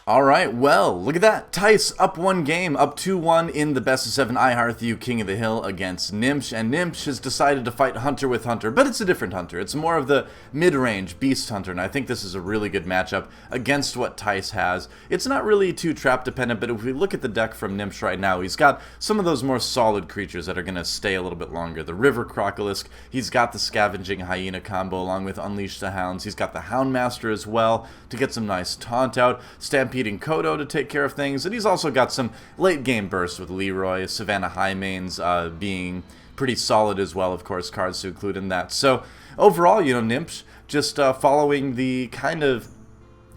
[SPEAKER 1] Alright, well, look at that. Thijs up 1 game, up 2-1 in the best of 7 iHearthU King of the Hill against Gnimsh. And Gnimsh has decided to fight Hunter with Hunter, but it's a different Hunter. It's more of the mid-range Beast Hunter, and I think this is a really good matchup against what Thijs has. It's not really too trap dependent, but if we look at the deck from Gnimsh right now, he's got some of those more solid creatures that are going to stay a little bit longer. The River Crocolisk, he's got the Scavenging Hyena combo along with Unleash the Hounds. He's got the Houndmaster as well to get some nice taunt out. Stampede Kodo to take care of things, and he's also got some late game bursts with Leroy, Savannah Highmanes being pretty solid as well, of course, cards to include in that. So overall, you know, Gnimsh just following the kind of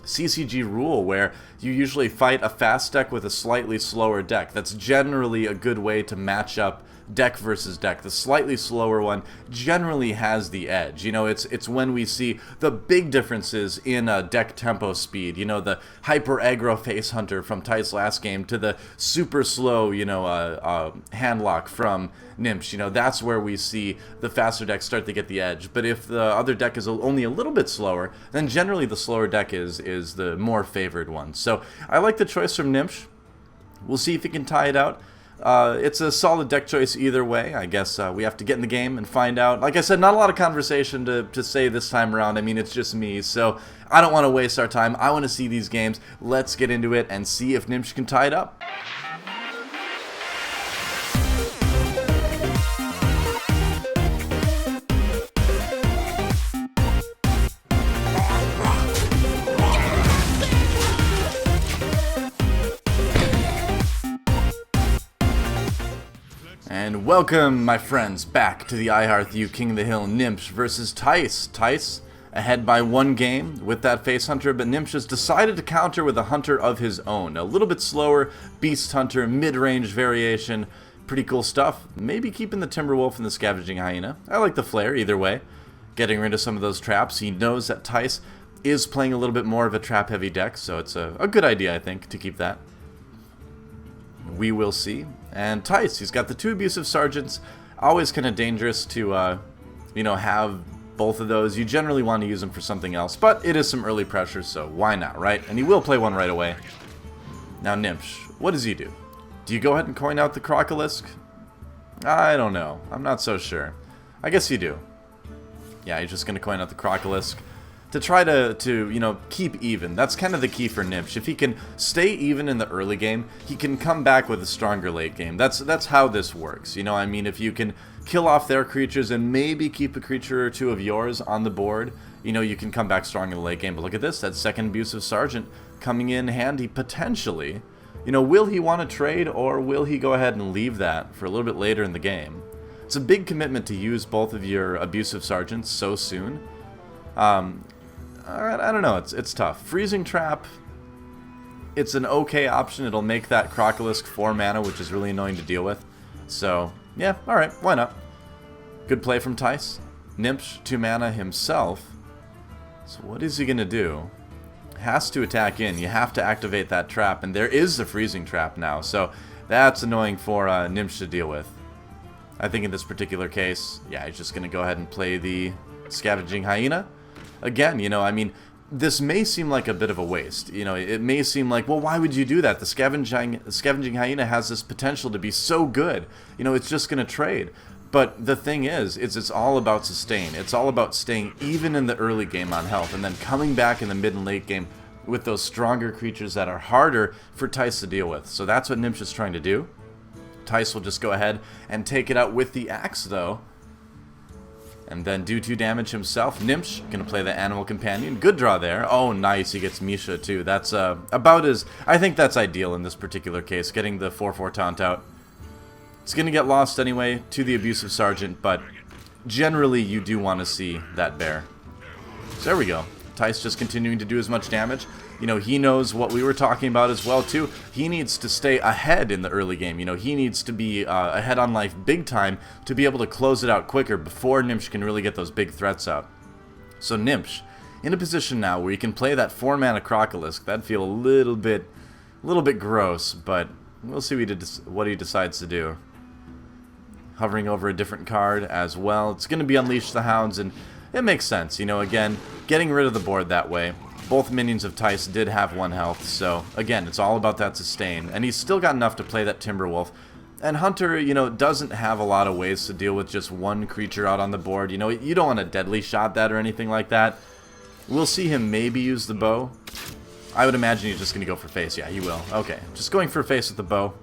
[SPEAKER 1] CCG rule where you usually fight a fast deck with a slightly slower deck. That's generally a good way to match up deck versus deck. The slightly slower one generally has the edge. You know, it's when we see the big differences in deck tempo speed. You know, the hyper aggro face hunter from Ty's last game to the super slow, you know, handlock from Gnimsh. You know, that's where we see the faster decks start to get the edge. But if the other deck is only a little bit slower, then generally the slower deck is the more favored one. So I like the choice from Gnimsh. We'll see if he can tie it out. It's a solid deck choice either way. I guess we have to get in the game and find out. Like I said, not a lot of conversation to say this time around. I mean, it's just me, so I don't want to waste our time. I want to see these games. Let's get into it and see if Gnimsh can tie it up. And welcome, my friends, back to the iHearthU King of the Hill Gnimsh versus Thijs. Thijs ahead by 1 game with that face hunter, but Gnimsh has decided to counter with a hunter of his own. A little bit slower, beast hunter, mid-range variation. Pretty cool stuff. Maybe keeping the Timberwolf and the Scavenging Hyena. I like the Flare either way. Getting rid of some of those traps. He knows that Thijs is playing a little bit more of a trap-heavy deck, so it's a good idea, I think, to keep that. We will see. And Thijs, he's got the 2 Abusive Sergeants. Always kind of dangerous to, you know, have both of those. You generally want to use them for something else, but it is some early pressure, so why not, right? And he will play one right away. Now, Gnimsh, what does he do? Do you go ahead and coin out the Crocolisk? I don't know. I'm not so sure. I guess you do. Yeah, he's just going to coin out the Crocolisk to try to you know, keep even. That's kind of the key for Gnimsh. If he can stay even in the early game, he can come back with a stronger late game. That's how this works. You know, I mean, if you can kill off their creatures and maybe keep a creature or 2 of yours on the board, you know, you can come back strong in the late game. But look at this, that second Abusive Sergeant coming in handy potentially. You know, will he want to trade, or will he go ahead and leave that for a little bit later in the game? It's a big commitment to use both of your Abusive Sergeants so soon. I don't know, it's tough. Freezing Trap, it's an okay option. It'll make that Crocolisk 4 mana, which is really annoying to deal with. So, yeah, alright, why not? Good play from Thijs. Gnimsh, 2 mana himself. So what is he going to do? Has to attack in. You have to activate that trap, and there is a Freezing Trap now, so that's annoying for Gnimsh to deal with. I think in this particular case, yeah, he's just going to go ahead and play the Scavenging Hyena. Again, you know, I mean, this may seem like a bit of a waste. You know, it may seem like, well, why would you do that? The Scavenging Hyena has this potential to be so good. You know, it's just going to trade. But the thing is it's all about sustain. It's all about staying even in the early game on health, and then coming back in the mid and late game with those stronger creatures that are harder for Thijs to deal with. So that's what Gnimsh is trying to do. Thijs will just go ahead and take it out with the axe, though. And then do 2 damage himself. Gnimsh gonna play the Animal Companion. Good draw there. Oh, nice. He gets Misha too. That's about as... I think that's ideal in this particular case, getting the 4/4 taunt out. It's gonna get lost anyway to the Abusive Sergeant, but generally you do want to see that bear. So there we go. Thijs just continuing to do as much damage. You know, he knows what we were talking about as well, too. He needs to stay ahead in the early game. You know, he needs to be ahead on life big time to be able to close it out quicker before Gnimsh can really get those big threats out. So Gnimsh, in a position now where he can play that 4-mana Crocolisk. That'd feel a little bit gross, but we'll see what he decides to do. Hovering over a different card as well. It's going to be Unleash the Hounds, and it makes sense. You know, again, getting rid of the board that way. Both minions of Thijs did have 1 health, so again, it's all about that sustain. And he's still got enough to play that Timberwolf. And Hunter, you know, doesn't have a lot of ways to deal with just 1 creature out on the board. You know, you don't want to deadly shot that or anything like that. We'll see him maybe use the bow. I would imagine he's just going to go for face. Yeah, he will. Okay, just going for face with the bow.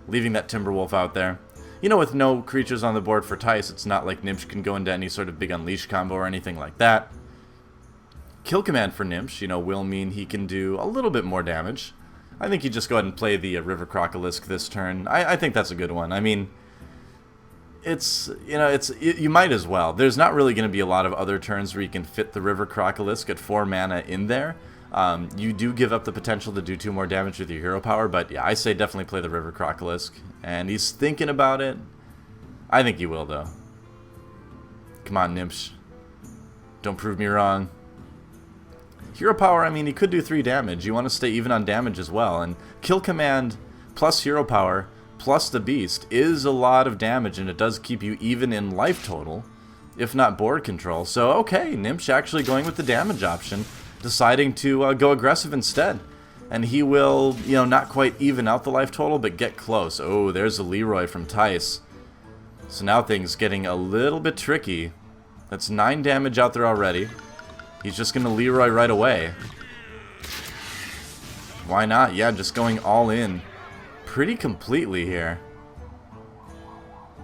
[SPEAKER 1] Leaving that Timberwolf out there. You know, with no creatures on the board for Thijs, it's not like Gnimsh can go into any sort of big Unleash combo or anything like that. Kill command for Gnimsh, you know, will mean he can do a little bit more damage. I think you just go ahead and play the River Crocolisk this turn. I think that's a good one. I mean, it's, you know, you might as well. There's not really going to be a lot of other turns where you can fit the River Crocolisk at 4 mana in there. You do give up the potential to do 2 more damage with your hero power, but yeah, I say definitely play the River Crocolisk. And he's thinking about it. I think he will, though. Come on, Gnimsh. Don't prove me wrong. Hero power, I mean, he could do 3 damage. You want to stay even on damage as well. And kill command plus hero power plus the beast is a lot of damage, and it does keep you even in life total, if not board control. So, okay, Gnimsh actually going with the damage option, deciding to go aggressive instead. And he will, you know, not quite even out the life total, but get close. Oh, there's a Leroy from Thijs. So now things getting a little bit tricky. That's 9 damage out there already. He's just going to Leroy right away. Why not? Yeah, just going all in pretty completely here.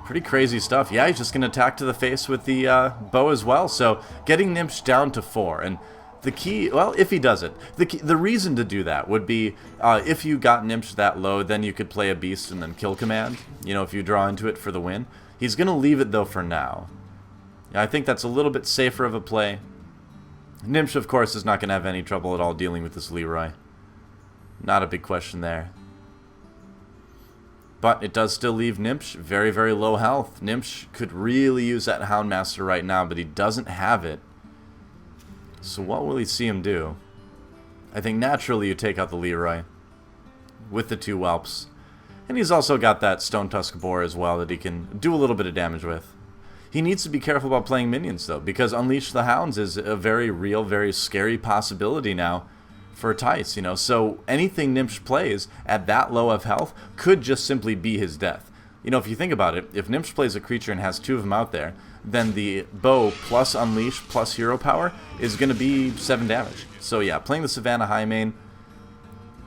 [SPEAKER 1] Pretty crazy stuff. Yeah, he's just going to attack to the face with the bow as well. So getting Gnimsh down to 4. And the key, well, if he does it, the reason to do that would be if you got Gnimsh that low, then you could play a beast and then kill command. You know, if you draw into it for the win. He's going to leave it, though, for now. I think that's a little bit safer of a play. Gnimsh, of course, is not going to have any trouble at all dealing with this Leroy. Not a big question there. But it does still leave Gnimsh very, very low health. Gnimsh could really use that Houndmaster right now, but he doesn't have it. So what will he see him do? I think naturally you take out the Leroy with the 2 whelps. And he's also got that Stone Tusk Boar as well that he can do a little bit of damage with. He needs to be careful about playing minions, though, because Unleash the Hounds is a very real, very scary possibility now for Thijs, you know. So anything Gnimsh plays at that low of health could just simply be his death. You know, if you think about it, if Gnimsh plays a creature and has 2 of them out there, then the bow plus Unleash plus hero power is going to be 7 damage. So yeah, playing the Savannah Highmane,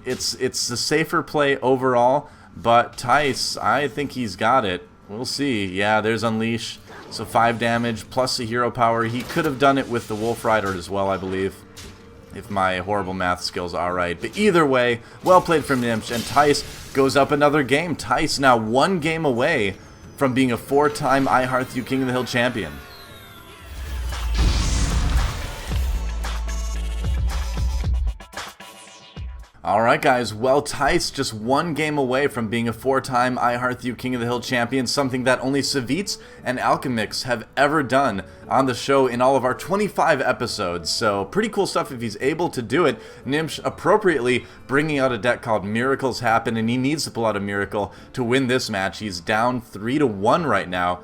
[SPEAKER 1] it's the safer play overall, but Thijs, I think he's got it. We'll see. Yeah, there's Unleash. So 5 damage plus the hero power. He could have done it with the Wolf Rider as well, I believe, if my horrible math skills are right. But either way, well played from Gnimsh, and Thijs goes up another game. Thijs now 1 game away from being a 4-time iHearthU King of the Hill champion. Alright guys, well, Thijs just 1 game away from being a 4-time iHearthU King of the Hill champion, something that only Savitz and Alchemix have ever done on the show in all of our 25 episodes. So pretty cool stuff if he's able to do it. Gnimsh appropriately bringing out a deck called Miracles Happen, and he needs to pull out a miracle to win this match. He's down 3-1 right now.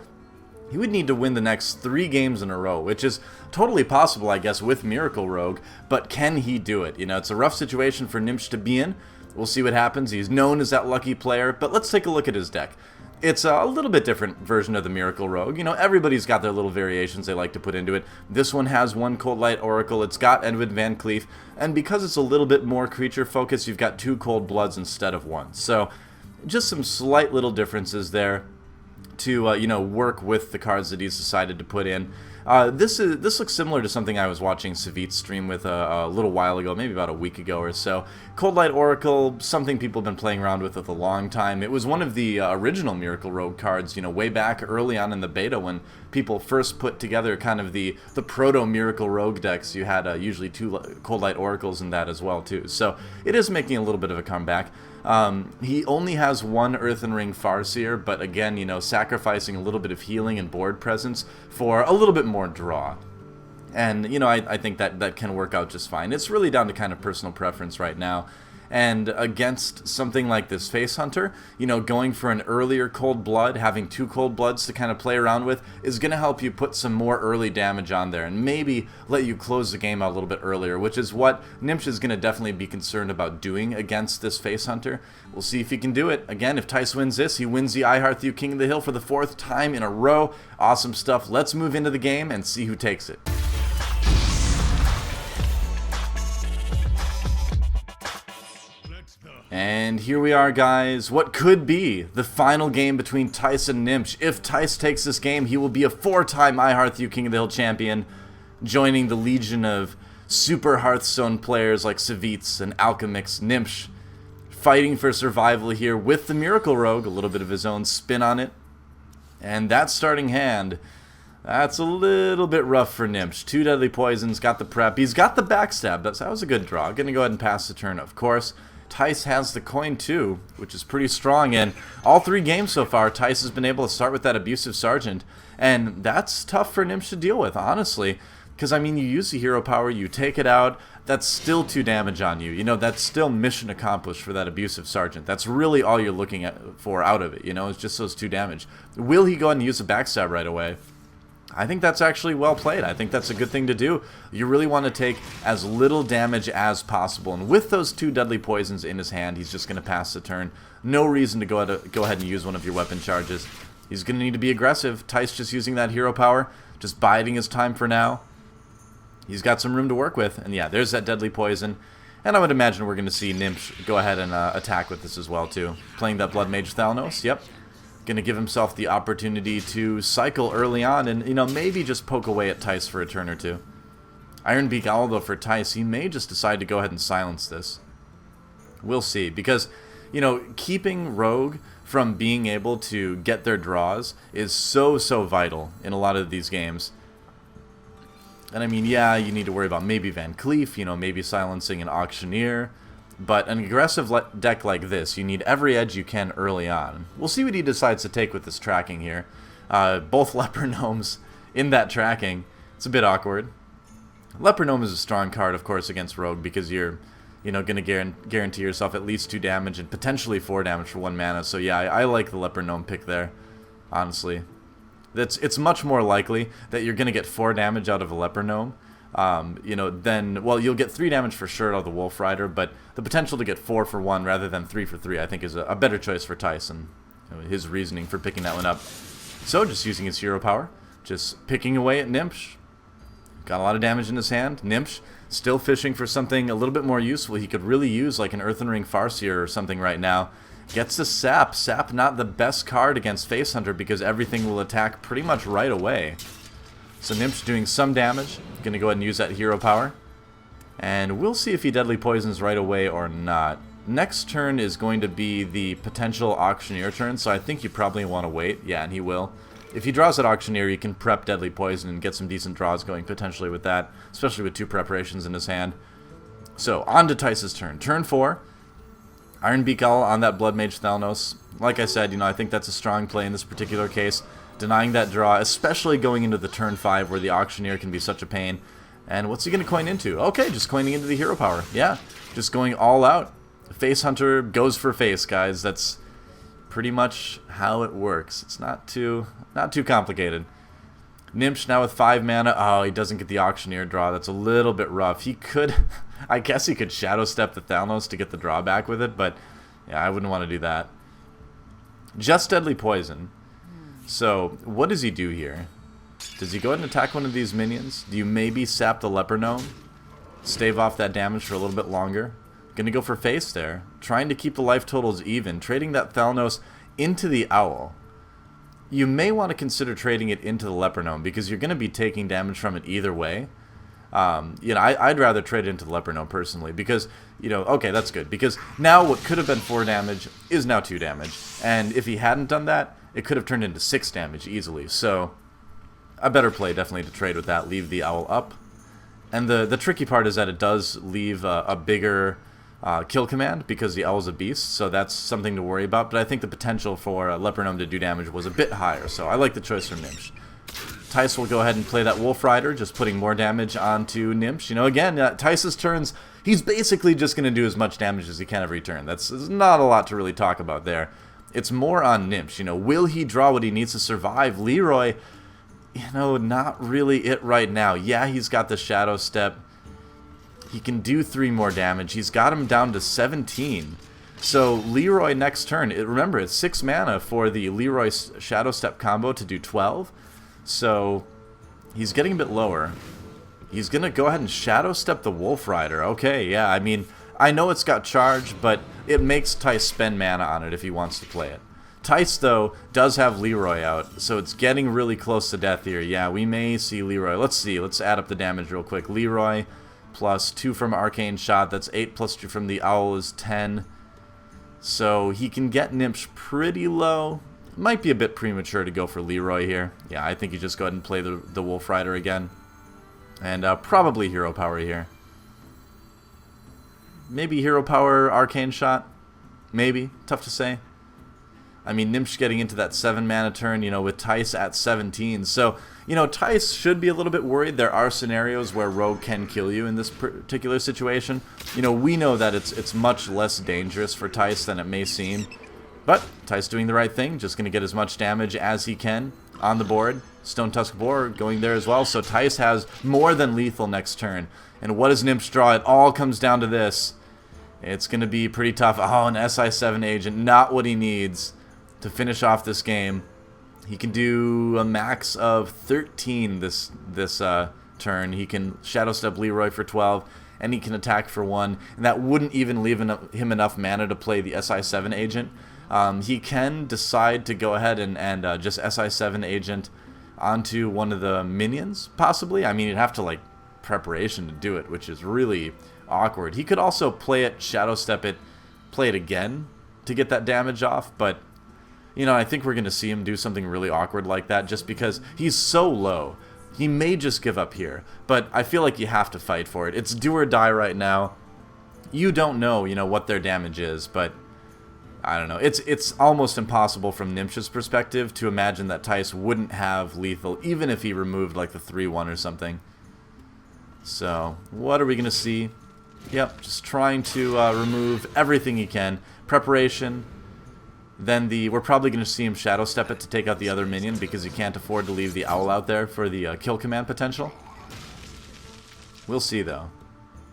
[SPEAKER 1] He would need to win the next 3 games in a row, which is totally possible, I guess, with Miracle Rogue, but can he do it? You know, it's a rough situation for Gnimsh to be in. We'll see what happens. He's known as that lucky player, but let's take a look at his deck. It's a little bit different version of the Miracle Rogue. You know, everybody's got their little variations they like to put into it. This one has 1 Cold Light Oracle, it's got Edwin Van Cleef, and because it's a little bit more creature focused, you've got 2 Cold Bloods instead of 1. So, just some slight little differences there to you know, work with the cards that he's decided to put in. This looks similar to something I was watching Savitz stream with a little while ago, maybe about a week ago or so. Cold Light Oracle, something people have been playing around with a long time. It was one of the original Miracle Rogue cards, you know, way back early on in the beta when people first put together kind of the proto Miracle Rogue decks. You had usually 2 Cold Light Oracles in that as well too. So it is making a little bit of a comeback. He only has 1 Earthen Ring Farseer, but again, you know, sacrificing a little bit of healing and board presence for a little bit more draw. And, you know, I think that can work out just fine. It's really down to kind of personal preference right now. And against something like this Face Hunter, you know, going for an earlier Cold Blood, having 2 Cold Bloods to kind of play around with, is going to help you put some more early damage on there and maybe let you close the game out a little bit earlier, which is what Gnimsh is going to definitely be concerned about doing against this Face Hunter. We'll see if he can do it. Again, if Thijs wins this, he wins the iHearthU King of the Hill for the 4th time in a row. Awesome stuff. Let's move into the game and see who takes it. And here we are, guys. What could be the final game between Thijs and Gnimsh. If Thijs takes this game, he will be a 4-time iHearthU King of the Hill champion, joining the legion of super Hearthstone players like Savitz and Alchemix. Gnimsh fighting for survival here with the Miracle Rogue, a little bit of his own spin on it. And that starting hand, that's a little bit rough for Gnimsh. 2 Deadly Poisons, got the prep. He's got the backstab. That was a good draw. Gonna go ahead and pass the turn, of course. Thijs has the coin too, which is pretty strong. And all 3 games so far, Thijs has been able to start with that Abusive Sergeant. And that's tough for Gnimsh to deal with, honestly. Because, I mean, you use the hero power, you take it out, that's still 2 damage on you. You know, that's still mission accomplished for that Abusive Sergeant. That's really all you're looking for out of it, you know, it's just those 2 damage. Will he go ahead and use a backstab right away? I think that's actually well played. I think that's a good thing to do. You really want to take as little damage as possible. And with those 2 deadly poisons in his hand, he's just going to pass the turn. No reason to go ahead and use one of your weapon charges. He's going to need to be aggressive. Thijs just using that hero power, just biding his time for now. He's got some room to work with. And yeah, there's that deadly poison. And I would imagine we're going to see Gnimsh go ahead and attack with this as well, too. Playing that Blood Mage Thalnos, yep. Going to give himself the opportunity to cycle early on and, you know, maybe just poke away at Thijs for a turn or 2. Ironbeak Owl, though, for Thijs, he may just decide to go ahead and silence this. We'll see, because, you know, keeping Rogue from being able to get their draws is so vital in a lot of these games. And I mean, yeah, you need to worry about maybe Van Cleef, you know, maybe silencing an Auctioneer. But an aggressive deck like this, you need every edge you can early on. We'll see what he decides to take with this tracking here. Both Leper Gnomes in that tracking. It's a bit awkward. Leper Gnome is a strong card, of course, against Rogue because you're, you know, going to guarantee yourself at least 2 damage and potentially 4 damage for 1 mana. So yeah, I like the Leper Gnome pick there, honestly. It's much more likely that you're going to get 4 damage out of a Leper Gnome. You know, then, well, you'll get 3 damage for sure out of the Wolf Rider, but the potential to get 4 for 1 rather than 3 for 3, I think, is a better choice for Tyson. You know, his reasoning for picking that one up. So, just using his hero power, just picking away at Gnimsh. Got a lot of damage in his hand. Gnimsh still fishing for something a little bit more useful. He could really use like an Earthen Ring Farseer or something right now. Gets the Sap. Sap not the best card against Face Hunter because everything will attack pretty much right away. So Gnimsh doing some damage. Going to go ahead and use that hero power. And we'll see if he deadly poisons right away or not. Next turn is going to be the potential Auctioneer turn, so I think you probably want to wait. Yeah, and he will. If he draws that Auctioneer, you can prep deadly poison and get some decent draws going potentially with that, especially with 2 preparations in his hand. So, on to Thijs' turn. Turn 4. Ironbeak Owl on that Blood Mage Thalnos. Like I said, you know, I think that's a strong play in this particular case. Denying that draw, especially going into the turn 5 where the Auctioneer can be such a pain. And what's he going to coin into? Okay, just coining into the hero power. Yeah, just going all out. Face Hunter goes for face, guys. That's pretty much how it works. It's not too complicated. Gnimsh now with 5 mana. Oh, he doesn't get the Auctioneer draw. That's a little bit rough. He could, I guess he could Shadow Step the Thalnos to get the drawback with it, but yeah, I wouldn't want to do that. Just Deadly Poison. So, what does he do here? Does he go ahead and attack one of these minions? Do you maybe sap the Leper Gnome? Stave off that damage for a little bit longer? Gonna go for face there. Trying to keep the life totals even. Trading that Thalnos into the Owl. You may want to consider trading it into the Leper Gnome because you're going to be taking damage from it either way. You know, I'd rather trade it into the Leper Gnome personally because, you know, okay, that's good. Because now what could have been 4 damage is now 2 damage. And if he hadn't done that, it could have turned into 6 damage easily. So, a better play definitely to trade with that. Leave the Owl up. And the tricky part is that it does leave a bigger kill command because the Owl's a beast, so that's something to worry about. But I think the potential for Leper Gnome to do damage was a bit higher, so I like the choice from Gnimsh. Thijs will go ahead and play that Wolf Rider, just putting more damage onto Gnimsh. You know, again, Thijs' turns, he's basically just going to do as much damage as he can every turn. There's not a lot to really talk about there. It's more on Gnimsh. You know, will he draw what he needs to survive? Leroy, you know, not really it right now. Yeah, he's got the Shadow Step. He can do 3 more damage. He's got him down to 17. So Leroy next turn, remember, it's 6 mana for the Leroy Shadow Step combo to do 12. So he's getting a bit lower. He's going to go ahead and Shadow Step the Wolf Rider. Okay, yeah, I mean, I know it's got charge, but it makes Thijs spend mana on it if he wants to play it. Thijs, though, does have Leroy out, so it's getting really close to death here. Yeah, we may see Leroy. Let's see. Let's add up the damage real quick. Leroy plus 2 from Arcane Shot. That's 8 plus 2 from the Owl is 10. So he can get Gnimsh pretty low. Might be a bit premature to go for Leroy here. Yeah, I think you just go ahead and play the Wolf Rider again. And probably Hero Power here. Maybe Hero Power Arcane Shot. Maybe. Tough to say. I mean, Gnimsh getting into that 7 mana turn, you know, with Thijs at 17. So, you know, Thijs should be a little bit worried. There are scenarios where Rogue can kill you in this particular situation. You know, we know that it's much less dangerous for Thijs than it may seem. But Thijs doing the right thing, just going to get as much damage as he can on the board. Stone Tusk Boar going there as well. So Thijs has more than lethal next turn. And what does Gnimsh draw? It all comes down to this. It's going to be pretty tough. Oh, an SI7 agent, not what he needs to finish off this game. He can do a max of 13 this turn. He can Shadow Step Leroy for 12, and he can attack for 1. And that wouldn't even leave him enough mana to play the SI7 agent. He can decide to go ahead and just SI7 agent onto one of the minions, possibly. I mean, you'd have to, like, preparation to do it, which is really awkward. He could also play it, Shadow Step it, play it again to get that damage off, but you know, I think we're going to see him do something really awkward like that just because he's so low. He may just give up here, but I feel like you have to fight for it. It's do or die right now. You don't know, you know, what their damage is, but I don't know. It's almost impossible from Gnimsh's perspective to imagine that Thijs wouldn't have lethal, even if he removed like the 3-1 or something. So, what are we going to see? Yep, just trying to remove everything he can. Preparation. Then we're probably going to see him Shadow Step it to take out the other minion because he can't afford to leave the Owl out there for the kill command potential. We'll see though.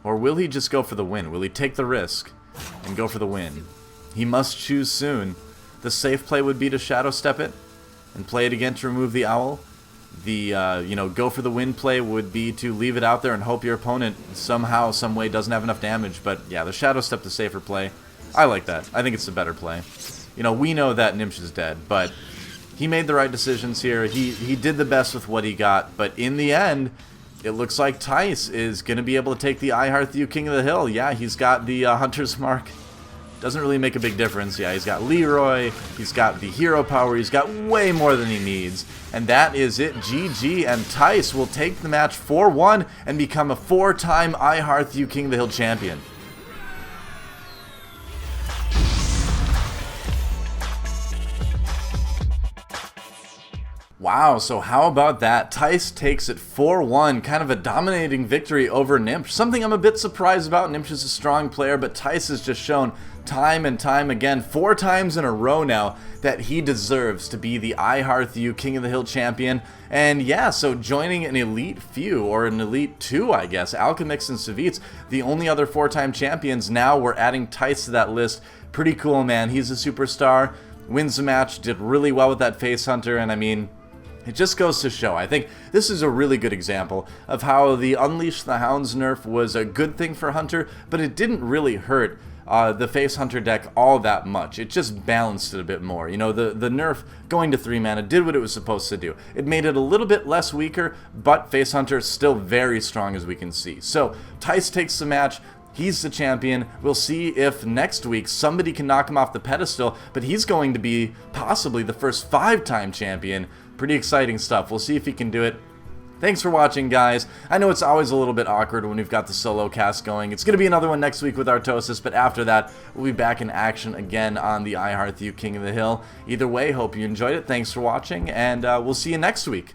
[SPEAKER 1] Or will he just go for the win? Will he take the risk and go for the win? He must choose soon. The safe play would be to Shadow Step it and play it again to remove the Owl. The you know, go for the win play would be to leave it out there and hope your opponent somehow, some way doesn't have enough damage. But yeah, the Shadow Step the safer play. I like that. I think it's the better play. You know, we know that Gnimsh is dead, but he made the right decisions here. He did the best with what he got, but in the end, it looks like Thijs is going to be able to take the Hearthstone King of the Hill. Yeah, he's got the Hunter's Mark. Doesn't really make a big difference. Yeah, he's got Leroy, he's got the hero power, he's got way more than he needs. And that is it. GG, and Thijs will take the match 4-1 and become a 4-time Hearthstone King of the Hill champion. Wow, so how about that? Thijs takes it 4-1, kind of a dominating victory over Gnimsh. Something I'm a bit surprised about. Gnimsh is a strong player, but Thijs has just shown time and time again, 4 times in a row now, that he deserves to be the Hearthstone King of the Hill champion. And yeah, so joining an Elite few, or an Elite 2, I guess, Alchemix and Savitz, the only other 4-time champions. Now we're adding Thijs to that list. Pretty cool, man. He's a superstar, wins the match, did really well with that Face Hunter, and I mean, it just goes to show. I think this is a really good example of how the Unleash the Hounds nerf was a good thing for Hunter, but it didn't really hurt the Face Hunter deck all that much. It just balanced it a bit more. You know, the nerf going to 3 mana did what it was supposed to do. It made it a little bit less weaker, but Face Hunter is still very strong, as we can see. So Thijs takes the match. He's the champion. We'll see if next week somebody can knock him off the pedestal, but he's going to be possibly the first 5-time champion. Pretty exciting stuff. We'll see if he can do it. Thanks for watching, guys. I know it's always a little bit awkward when we've got the solo cast going. It's going to be another one next week with Artosis, but after that, we'll be back in action again on the Hearthstone King of the Hill. Either way, hope you enjoyed it. Thanks for watching, and we'll see you next week.